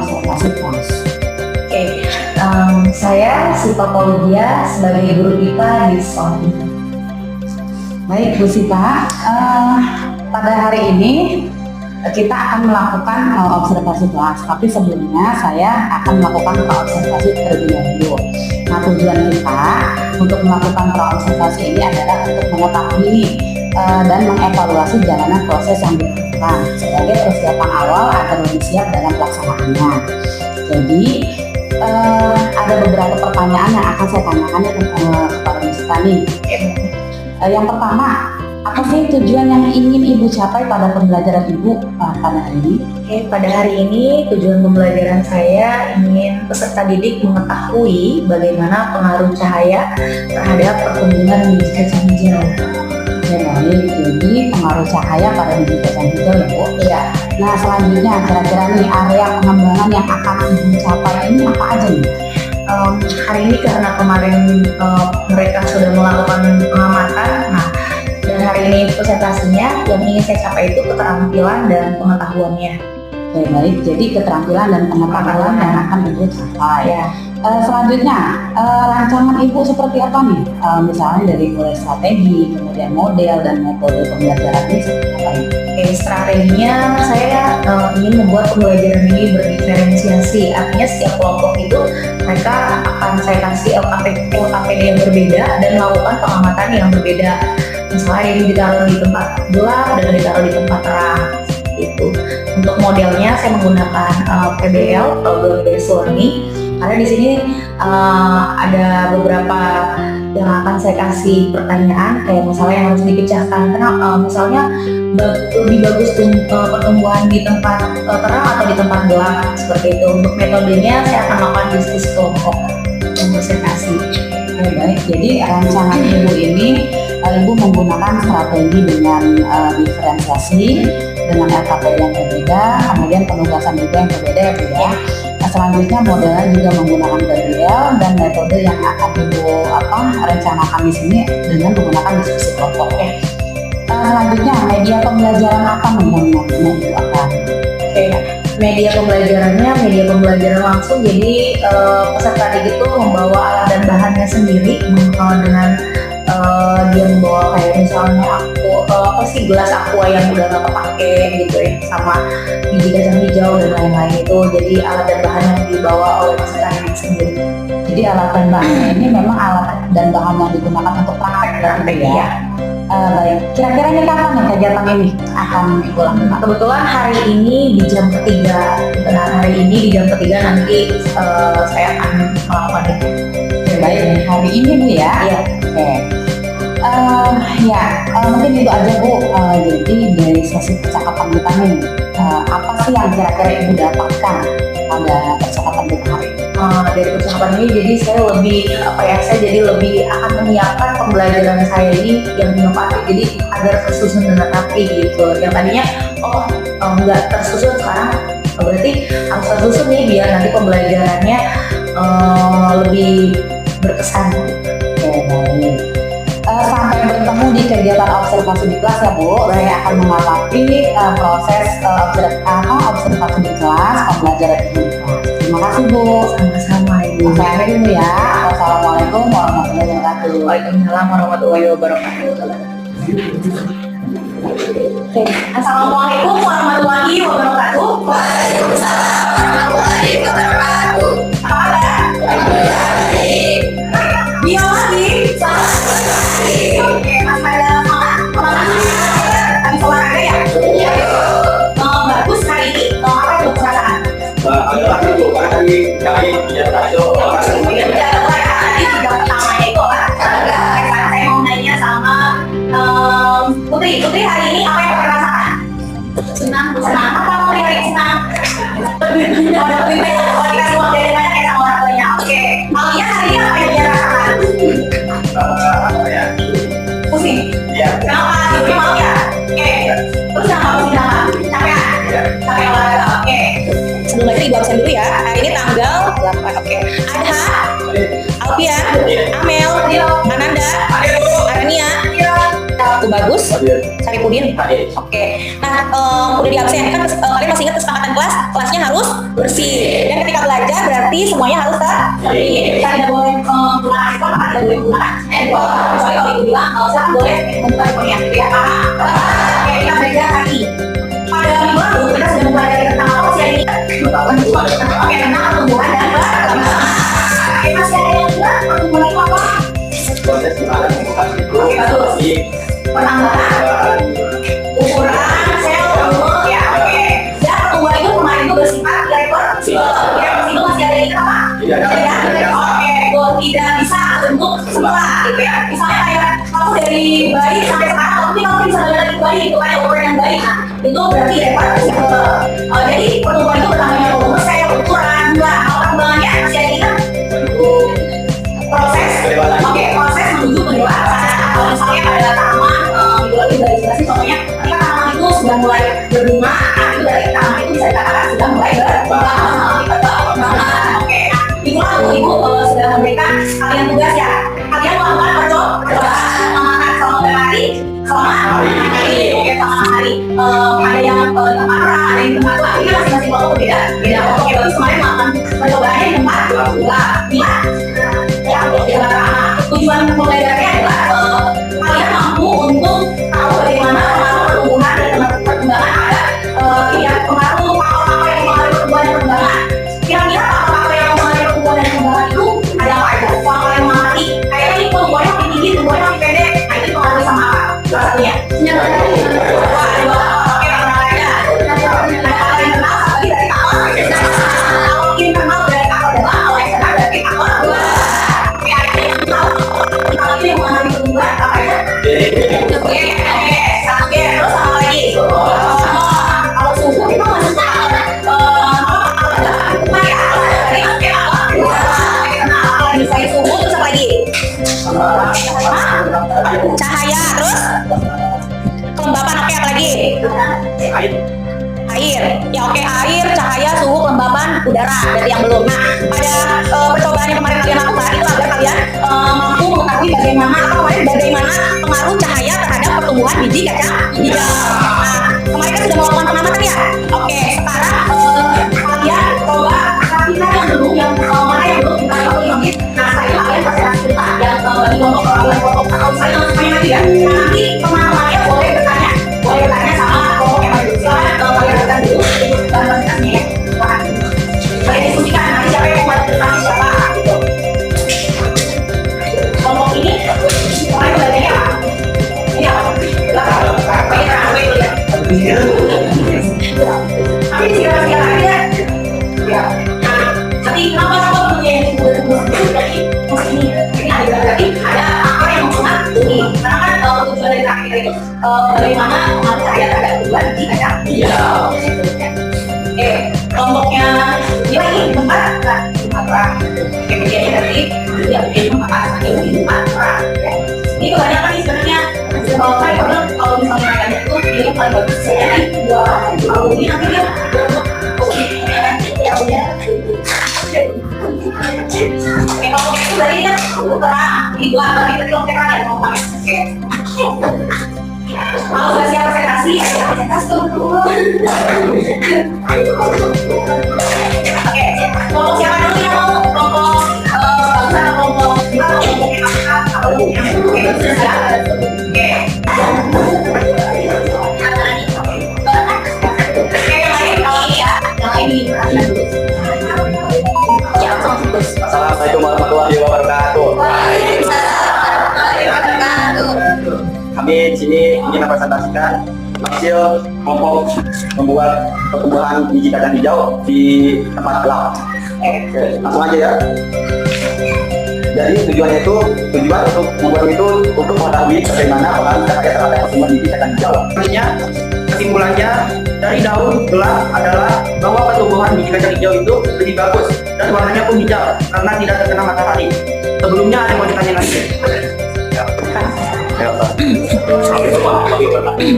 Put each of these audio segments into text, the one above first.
observasi kelas. Oke, saya Sita Paulia sebagai guru IPA di sekolah ini. Baik Bu Sita, pada hari ini kita akan melakukan observasi kelas, tapi sebelumnya saya akan melakukan praobservasi terlebih dahulu. Nah, tujuan kita untuk melakukan praobservasi ini adalah untuk mengetahui dan mengevaluasi jalanan proses yang dilakukan sebagai persiapan awal agar lebih siap dalam pelaksanaannya. Jadi ada beberapa pertanyaan yang akan saya tanyakan kepada Bu Sita nih. Yang pertama, apa sih tujuan yang ingin Ibu capai pada pembelajaran Ibu pada hari ini? Oke, pada hari ini tujuan pembelajaran saya ingin peserta didik mengetahui bagaimana pengaruh cahaya terhadap pertumbuhan biji kacang hijau. Oke, baik. Jadi pengaruh cahaya pada biji kacang hijau ya Bu? Iya. Nah, selanjutnya kira-kira nih area pengembangan yang akan Ibu capai ini apa aja nih? Hari ini karena kemarin mereka sudah melakukan pengamatan, nah dan hari ini presentasinya yang ingin saya capai itu keterampilan dan pengetahuannya. Oke, baik. Jadi keterampilan dan pengetahuan yang akan Ibu capai. Ya. Selanjutnya, rancangan Ibu seperti apa nih? Misalnya dari mulai strategi, kemudian model dan metode pembelajaran ini seperti apa nih? Oke, strateginya saya ingin membuat pembelajaran ini berdiferensiasi. Artinya setiap kelompok itu mereka akan saya kasih LKPD yang berbeda dan melakukan pengamatan yang berbeda. Misalnya ini ditaruh di tempat gelap dan ditaruh di tempat terang. Itu. Untuk modelnya saya menggunakan PBL (Problem Based Learning). Karena di sini ada beberapa yang akan saya kasih pertanyaan, kayak misalnya yang harus dipecahkan. Karena misalnya lebih bagus pertumbuhan di tempat terang atau di tempat gelap, seperti itu. Untuk metodenya saya akan melakukan diskusi kelompok yang presentasi. Baik, jadi rancangan Ibu ini Ibu menggunakan strategi dengan diferensiasi dengan LKPD yang berbeda, kemudian penugasan juga yang berbeda ya Bu ya. Nah, selanjutnya modelnya juga menggunakan PBL dan metode yang akan Ibu rencanakan di sini dengan menggunakan diskusi kelompok. Selanjutnya media pembelajaran apa nih yang Ibu akan? Media pembelajaran langsung, jadi peserta didik itu membawa alat dan bahannya sendiri dengan dia membawa kayak misalnya gelas aqua yang udah nggak kepake gitu ya, sama biji kacang hijau dan lain-lain itu. Jadi alat dan bahan yang dibawa oleh peserta didik sendiri. Jadi alat dan bahannya ini memang alat dan bahan yang digunakan untuk praktek ya. Baik, kira-kira ini kapan nih kegiatan ini akan Ibu lakukan? Kebetulan hari ini di jam ketiga. Hari ini di jam ketiga nanti saya akan melakukan itu. Baik, hari ini Bu ya? Iya. Oke. Mungkin itu aja Bu. Jadi dari sesi percakapan kita nih, apa sih yang kira-kira Ibu dapatkan pada percakapan kita hari ini? Dari percakapan ini jadi saya lebih akan menyiapkan pembelajaran saya ini yang inovatif, jadi agar tersusun dengan rapi gitu. Yang tadinya nggak tersusun, sekarang berarti harus tersusun nih biar nanti pembelajarannya lebih berkesan. Baik. Sampai bertemu di kegiatan observasi di kelas ya Bu. Saya akan mengamati proses observasi di kelas, pembelajaran Ibu di kelas. Terima kasih Bu. Sama-sama Ibu. Saya akhiri dulu ya. Wassalamualaikum warahmatullahi wabarakatuh. Waalaikumsalam warahmatullahi wabarakatuh. Assalamualaikum warahmatullahi wabarakatuh. Waalaikumsalam warahmatullahi wabarakatuh. Apa kabar? Dia lagi. Oke, Mas pada habis olahraga ya? Iya. Bagus hari ini. Apa itu perasaan? Saya mau nanya sama Putri hari ini apa yang kamu rasakan? Senang. Apa mau hari ini senang? Ada lebih banyak kalau dikasih uang dari banyak sama orang tuanya. Oke. Alia hari ini apa yang dia rasakan? Pusing. Kenapa? Tidurnya malam ya? Oke. Terus kenapa pusing kenapa? Capek olahraga. Oke. Sebelum itu Ibu absen dulu ya. Hari ini tanggal 8. Oke. Adha, Alfian, Amel, Ananda, Arania, Aku Bagus, Saripudin. Oke. Nah, udah di absen kan kalian masih ingat kesepakatan kelasnya harus bersih. Dan ketika belajar berarti semuanya harus tertib. Kita tidak boleh menggunakan handphone, maka tidak boleh menggunakan handphone. Kecuali kalau ibu bilang saya boleh membuka handphonenya. Ya, oke, kita belajar lagi. Pada minggu lalu kita sudah mempelajari tentang apa sih ini? Oke, tentang pertumbuhan dan perkembangan. Oke, masih ada yang bilang pertumbuhan itu apa? Proses gimana pertumbuhan itu? Oke, bagus. Penambahan ukuran sel tumbuh ya, oke. Dan pertumbuhan itu kemarin itu bersifat irreversibel. Irreversibel masih ada yang apa? Tidak. Oke, tidak bisa bentuk semula gitu ya. Misalnya kayak kamu dari bayi sampai sekarang, tapi kamu bisa balik lagi bayi itu kayak ukuran yang baik. Nah, itu berarti irreversibel. Jadi pertumbuhan itu bertambahnya volume sel, ukuran, jumlah, perkembangannya masih ada yang proses. Oke, proses menuju pendewasaan. Kalau misalnya pada tanaman itu lebih dari jelas sih, contohnya ketika tanaman itu sudah mulai berbunga, itu dari tanaman itu bisa dikatakan sudah mulai berkembang. Oke, itulah ibu sudah memberikan kalian tugas ya. Kalian melakukan percobaan mengamalkan selama berapa hari? Selama hari. Oke, selama hari. Ada yang di tempat orang, ada yang di tempat tua. Ini masing-masing kelompok berbeda. Beda. Oke, bagus kemarin melakukan percobaannya di tempat tua. Ya, tujuan pembelajarannya adalah kalian mampu untuk tahu bagaimana pengaruh pertumbuhan dan perkembangan ada pengaruh faktor-faktor yang mempengaruhi pertumbuhan dan perkembangan. Kira-kira faktor-faktor yang mempengaruhi pertumbuhan dan perkembangan itu ada apa aja? Faktor yang mempengaruhi kayaknya ini pertumbuhannya makin tinggi, pertumbuhannya makin pendek. Nah, itu dipengaruhi sama apa? Salah satunya. Wah, ada dua faktor. Oke, pernah ada. Ada yang kenal, satu lagi dari kakor. Kalau ingin kenal dari kakor adalah kalau yang kenal dari kakor. Kalau ini yang mengalami pertumbuhan apa ya? Oke, satu ya, terus apa lagi? Kalau suhu itu maksudnya kalau misalnya suhu terus apa lagi? Cahaya, terus kelembapan, oke apa lagi? Air, ya oke, air, cahaya, suhu, kelembapan, udara, dari yang belum. Nah, pada percobaan yang kemarin kalian lakukan itu agar kalian mampu mengetahui bagaimana pengaruh cahaya terhadap pertumbuhan biji kacang hijau. Nah, kemarin kan sudah melakukan pengamatan ya. Oke, sekarang kalian coba perhatikan yang belum, mana yang belum kita coba ini. Nah, saya kalian pasti harus cerita yang bagi kelompok atau saya semuanya nanti ya. Nanti teman-temannya boleh bertanya sama kelompok yang ada. Silakan kalian datang dulu masing-masing ya. Kalian diskusikan nanti siapa yang mau bertanya siapa gitu. Kelompok ini kemarin belajarnya apa? Ini apa? Tapi silakan aja. Ya. Nanti kenapa punya yang berarti ini ada berarti ada apa yang mempengaruhi? Karena kan tujuan dari terakhir itu bagaimana pengaruh cahaya terhadap pertumbuhan biji kacang hijau. Oke, kelompoknya ini lagi tempat orang. Oke, bagiannya dari dia bikin apa? Tempat. Ini kebanyakan nih sebenarnya. Kalau misalnya ada itu dia paling bagus saya kalau ini nanti dia oke, kalau itu dari kan terang di belakang itu terang ya mau pakai. Oke. Kalau nggak siap presentasi, presentasi dulu. Oke, kelompok siapa dulu yang mau? Kelompok bangsa, kelompok oke, siap. Oke. Yang lain kalau ya, yang lain ini perhatian dulu. Ya, langsung terus. Assalamualaikum warahmatullahi wabarakatuh. Kami di sini ingin mempresentasikan hasil kelompok membuat pertumbuhan biji kacang hijau di tempat gelap. Oke, langsung aja ya. Jadi tujuan untuk membuat itu untuk mengetahui bagaimana pengaruh cahaya terhadap pertumbuhan biji kacang hijau. Kesimpulannya dari daun gelap adalah bahwa pertumbuhan biji kacang hijau itu lebih bagus dan warnanya pun hijau karena tidak terkena matahari. Sebelumnya ada yang mau ditanya lagi?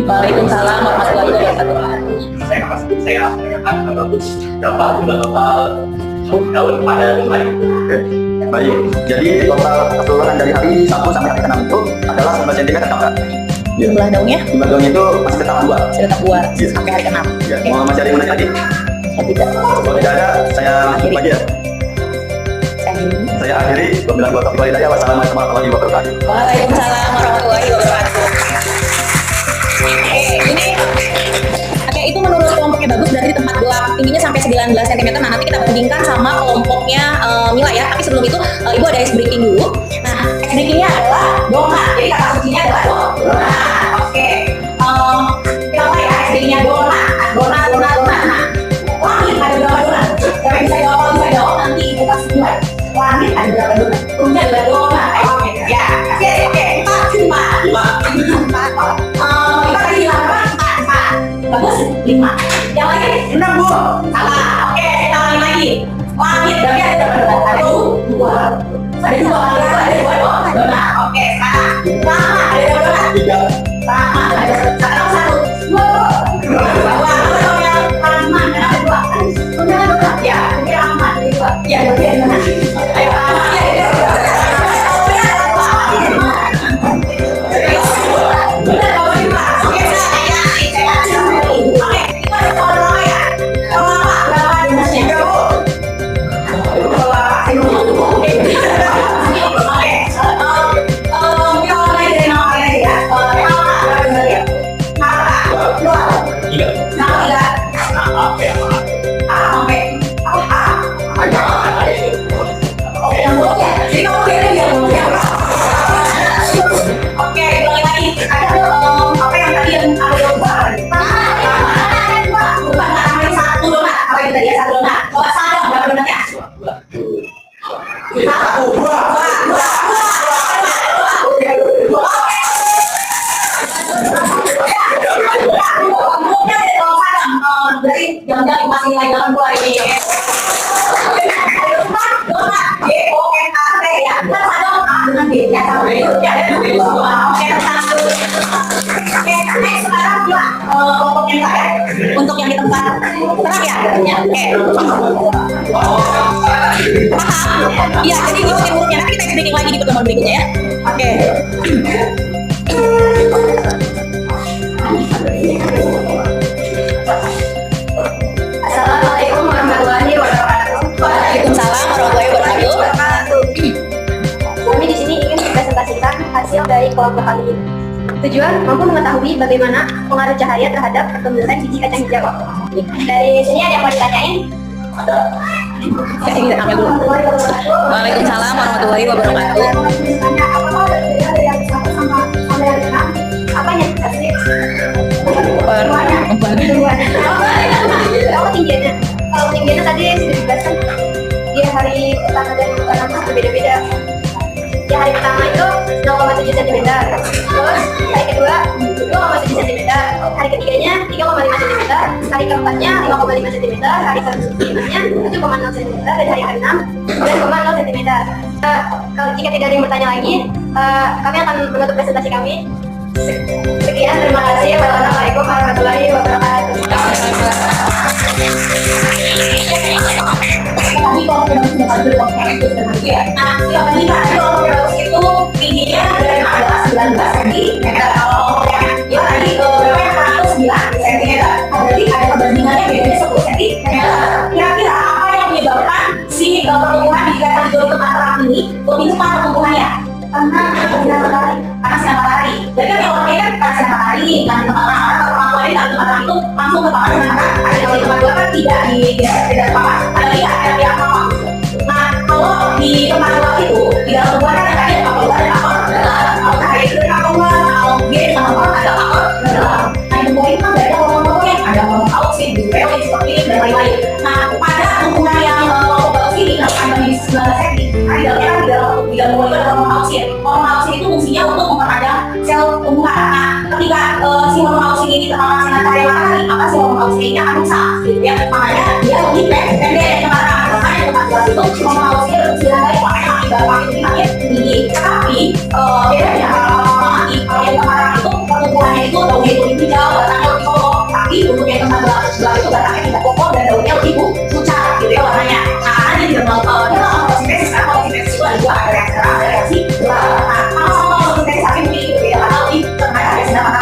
Waalaikumsalam warahmatullahi wabarakatuh. Saya akan dapat daun pada baik. Baik. Jadi total keseluruhan dari hari 1 sampai hari ke-6 itu adalah 19 cm tambah. Iya. Jumlah daunnya Jumlah daunnya itu masih tetap 2. sudah tetap 2 Iya. sampai hari ke-6. Ya, Oke. mau masih ada yang mau nanya lagi? Saya tidak. Kalau tidak ada, saya tutup aja ya. Saya akhiri. Saya akhiri. Wabillahi taufiq wal hidayah. Wassalamualaikum warahmatullahi wabarakatuh. Waalaikumsalam warahmatullahi wabarakatuh. Oke, itu menurut kelompoknya bagus berarti di tempat gelap tingginya sampai 19 cm. Nah, nanti kita bandingkan sama kelompoknya Mila ya. Tapi sebelum itu Ibu ada ice breaking dulu. Nah, ice breakingnya adalah donat. Jadi kata kuncinya adalah donat. Oke. Kita mulai ya ice breakingnya donat. Donat. Nah, langit ada berapa donat? Siapa yang bisa jawab? Kalau bisa jawab nanti kita kasih mulai. Langit ada berapa donat? Kuncinya adalah donat. Oke, ya. Oke. 4. Kita tadi bilang apa? 4. Bagus, 5. Yang lagi 6 Bu. Salah. Oke, kita ulangi lagi. Langit berarti ada berapa donat? Ada 2. Ada 2 kali ada 2 donat. Oke, sekarang sama ada berapa donat? 3. Sama ada 1. 2. Apa dong yang sama? Kenapa 2? Punya donat. Ya, punya aman. 2. Ya, berarti ada donat. Ayo, jangan masih nilai dalam keluar ini. Donat, ya. Kan ada dengan D ya sama itu ya ada semua. Oke, satu. Oke, next sekarang juga kelompok yang saya untuk yang di tempat terang ya. Oke. Paham? Iya, jadi ikutin urutnya. Nanti kita breaking lagi di pertemuan berikutnya ya. Oke. Assalamualaikum warahmatullahi wabarakatuh. Waalaikumsalam warahmatullahi wabarakatuh. Kami di sini ingin mempresentasikan hasil dari kelompok kami ini. Tujuan mampu mengetahui bagaimana pengaruh cahaya terhadap pertumbuhan biji kacang hijau. Dari sini ada yang mau ditanyain? Ya, ini ambil dulu. Waalaikumsalam warahmatullahi wabarakatuh. Apanya? Hasilnya? Per Tinggiannya. Kalau tinggiannya tadi sudah dijelaskan, dia hari pertama dan ke-6 berbeda-beda. Di hari pertama itu 0,7 cm, terus hari kedua 2,7 cm, hari ketiganya 3,5 cm, hari keempatnya 5,5 cm, hari kelimanya 7,0 cm, dan hari ke-6 9,0 cm. Kalau jika tidak ada yang bertanya lagi, kami akan menutup presentasi kami. Sekian, terima kasih. Wassalamualaikum warahmatullahi wabarakatuh. Tadi kalau kita sudah ambil kelompok itu sudah bagus ya. Nah, yang tadi kelompok yang bagus itu tingginya dari adalah 19 cm. Kalau yang tadi berapa yang 109 cm. Berarti ada perbandingannya bedanya 10 cm. Kira-kira apa yang menyebabkan si pertumbuhan di kacang hijau tempat terang ini lebih cepat pertumbuhannya? Karena sinar matahari. Jadi kan kalau ini kan karena sinar matahari, kan tempat terang orang tua ini kalau tempat terang itu langsung ke papan sinar matahari. Ada kalau di tempat dua kan tidak tidak papan. Ada yang apa? Nah, kalau di tempat dua itu di dalam tubuh kan ada yang apa? Ada apa? Kalau cahaya itu ada apa? Kalau dia sama apa? Ada apa? Nah, di tubuh ini kan ada kelompok yang ada kelompok auksin, biologi seperti ini dan lain-lain. Nah, pada hubungan yang kelompok bagus ini ada di 19 cm. Nah, di dalamnya kan di dalam tubuh itu ada hormon auksin. Hormon auksin itu fungsinya untuk memperpanjang sel tumbuhan. Nah, ketika si hormon auksin ini terkena sinar cahaya matahari, maka si hormon auksin ini akan rusak, gitu ya. Makanya dia lebih pendek dari tempat terang. Makanya tempat gelap itu hormon auksin bersinar baik, makanya akibat itu makin tinggi. Tetapi bedanya kalau yang tempat terang itu pertumbuhannya itu daunnya itu lebih hijau, batangnya lebih kokoh. Tapi untuk yang tempat gelap itu batangnya tidak kokoh dan daunnya lebih pucat, gitu ya warnanya. Nah, karena dia tidak dalam fotosintesis, karena fotosintesis itu ada dua, ada reaksi terang, ada reaksi gelap. Nah, sama fotosintesis tapi mungkin itu beda karena lebih terkait dengan sinar matahari.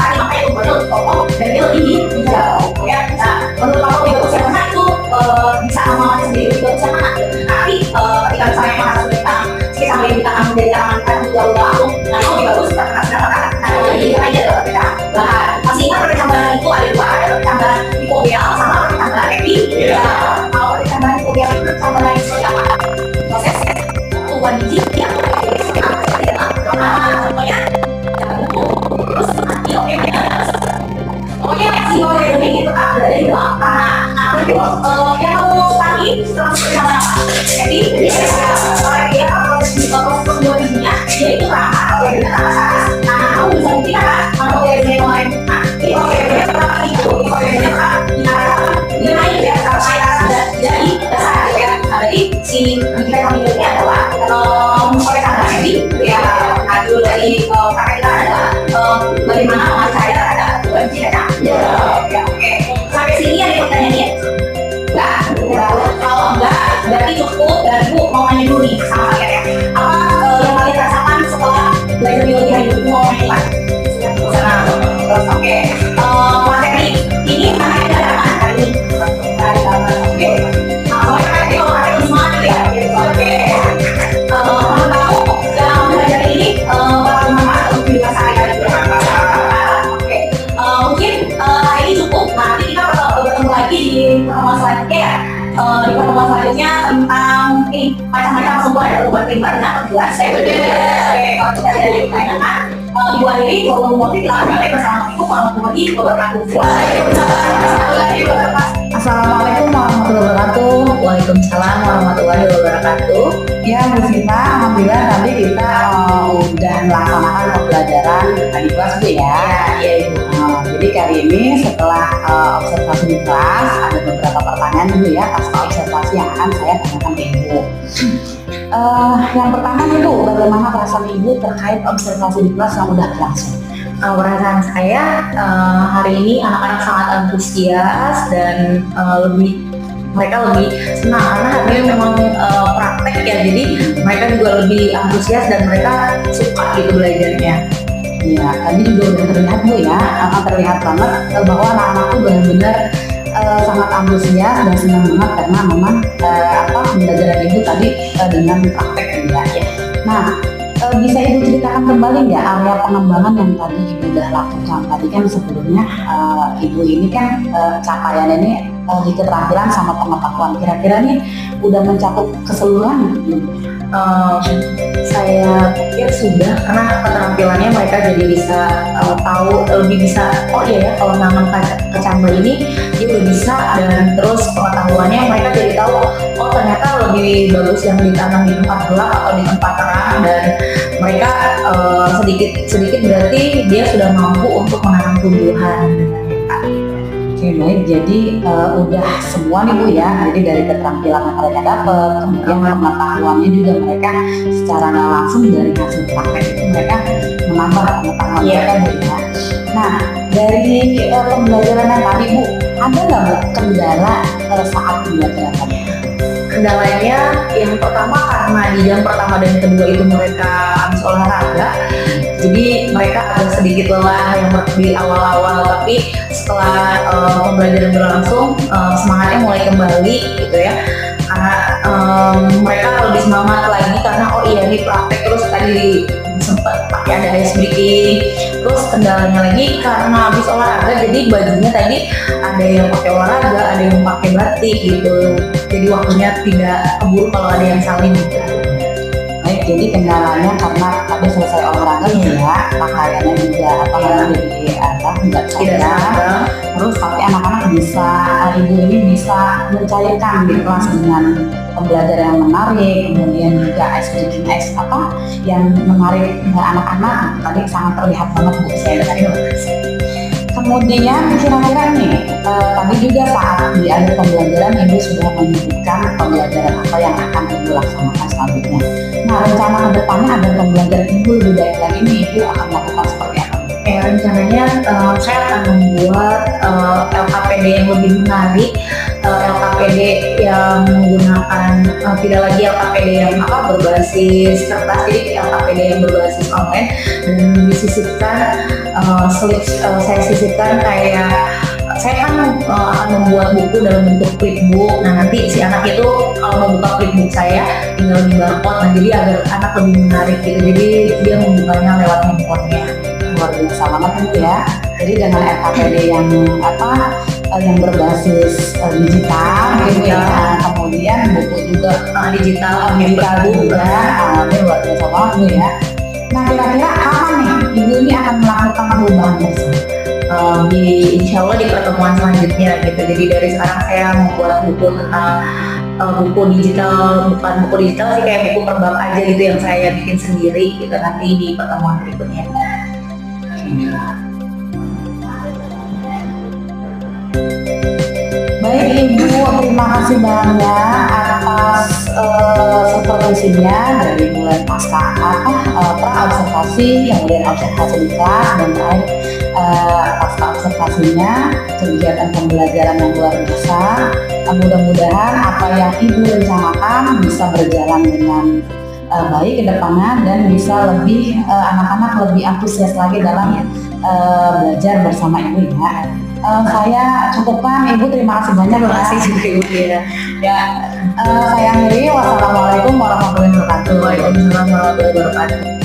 yang kamu tadi setelah apa? Jadi dia proses pembuat bijinya dia itu ramah atau tidak ramah. Nah, kamu bisa buktikan kalau OEB kemarin di OEB pertama itu di OEB dia naik ya dari dasar ya. Jadi si kita kami ini adalah oleh karena ini ya hasil dari kakak kita adalah bagaimana mengenai saya terhadap bijinya. Ya, oke. Sampai sini ada pertanyaannya? Enggak, kalau enggak berarti cukup dan ibu mau nanya dulu nih sama kalian ya. Apa yang kalian rasakan setelah belajar biologi hari ini mau nanya? Senang. Terus oke. Materi ini mana ada dalam hari ini? Oke. Nah, tadi kalau kalian semua ya. Oke. Kamu tahu dalam belajar ini bakal bermanfaat untuk diri sehari-hari. Oke. Mungkin hari ini cukup. Nanti kita bertemu lagi di pertemuan selanjutnya ya. Di pertemuan selanjutnya tentang macam-macam sumber ya, obat primer dan kebutuhan saya. Oke, kalau tidak ada yang ditanyakan, ibu akhiri, kalau mau silakan bersama ibu warahmatullahi wabarakatuh. Assalamualaikum warahmatullahi wabarakatuh. Waalaikumsalam warahmatullahi wabarakatuh. Ya Bu Sita, alhamdulillah tadi kita udah melaksanakan pembelajaran di kelas Bu ya. Ya ibu. Jadi kali ini setelah observasi di kelas ada beberapa pertanyaan dulu ya pasca observasi yang akan saya tanyakan ke Ibu. Yang pertama nih Bu, bagaimana perasaan Ibu terkait observasi di kelas yang udah berlangsung? Perasaan saya hari ini anak-anak sangat antusias dan mereka lebih senang karena hari ini memang praktek ya, jadi mereka juga lebih antusias dan mereka suka gitu belajarnya. Iya, tadi juga udah terlihat Bu ya, terlihat banget bahwa anak-anak tuh benar-benar sangat antusias dan senang banget karena memang pembelajaran Ibu tadi dengan praktek ya. Nah, bisa Ibu ceritakan kembali nggak area pengembangan yang tadi Ibu udah lakukan? Tadi kan sebelumnya Ibu ini kan capaian ini di keterampilan sama pengetahuan. Kira-kira nih udah mencakup keseluruhan belum? Saya pikir sudah, karena keterampilannya mereka jadi bisa tahu lebih bisa, oh iya ya kalau nanam kecambah ini dia udah bisa, dan terus pengetahuannya mereka jadi tahu oh ternyata lebih bagus yang ditanam di tempat gelap atau di tempat terang, dan mereka sedikit berarti dia sudah mampu untuk menanam tumbuhan. Oke baik, jadi udah semua nih Bu ya, jadi dari keterampilan yang mereka dapat, kemudian pengetahuannya juga mereka secara nggak langsung dari hasil praktek itu mereka menambah pengetahuan mereka Bu ya. Nah dari pembelajaran yang tadi Bu, ada nggak Bu kendala saat pembelajaran tadi? Kendalanya yang pertama karena di jam pertama dan kedua itu mereka habis olahraga, jadi mereka agak sedikit lelah yang di awal-awal, tapi setelah pembelajaran berlangsung semangatnya mulai kembali gitu ya, karena mereka lebih semangat lagi karena oh iya ini praktek, terus tadi sempat pakai ada ice breaking. Terus kendalanya lagi karena habis olahraga, jadi bajunya tadi ada yang pakai olahraga, ada yang pakai batik gitu, jadi waktunya tidak keburu kalau ada yang salin gitu. Baik, jadi kendalanya karena tadi selesai olahraga ya, pakaiannya juga nggak Tidak seragam. Terus tapi anak-anak bisa, Ibu ini bisa mencairkan di kelas dengan pembelajaran yang menarik, kemudian juga yang menarik anak-anak tadi sangat terlihat banget Bu saya dari. Kemudian kira-kira nih tadi juga saat di akhir pembelajaran Ibu sudah menyebutkan pembelajaran apa yang akan Ibu laksanakan selanjutnya. Nah rencana kedepannya agar pembelajaran Ibu lebih baik lagi nih, Ibu akan melakukan seperti apa? Rencananya saya akan membuat LKPD yang lebih menarik, LKPD yang menggunakan tidak lagi LKPD yang berbasis kertas, jadi LKPD yang berbasis online, dan disisipkan saya sisipkan kayak saya kan akan membuat buku dalam bentuk flipbook. Nah nanti si anak itu kalau mau buka flipbook saya tinggal di barcode, nah jadi agar anak lebih menarik gitu, jadi dia membukanya lewat handphonenya. Luar biasa banget Bu ya. Jadi dengan LKPD yang yang berbasis digital gitu ya, kemudian buku juga digital juga, ini luar biasa banget Bu ya. Nah kira-kira kapan nih Ibu ini akan melakukan perubahan tersebut? insya Allah di pertemuan selanjutnya gitu. Jadi dari sekarang saya membuat buku tentang buku digital, bukan buku digital sih, kayak buku perbab aja gitu yang saya bikin sendiri gitu, nanti di pertemuan berikutnya. Baik Ibu, terima kasih banyak atas supervisinya dari mulai pasca pra observasi, kemudian observasi di kelas, dan terakhir pasca observasinya kegiatan pembelajaran yang luar biasa. Mudah-mudahan apa yang Ibu rencanakan bisa berjalan dengan baik ke depannya dan bisa lebih anak-anak lebih antusias lagi dalam belajar bersama Ibu ya. Saya cukupkan Ibu, terima kasih banyak. Terima kasih juga Ibu ya. Saya akhiri, wassalamualaikum warahmatullahi wabarakatuh. Waalaikumsalam warahmatullahi wabarakatuh.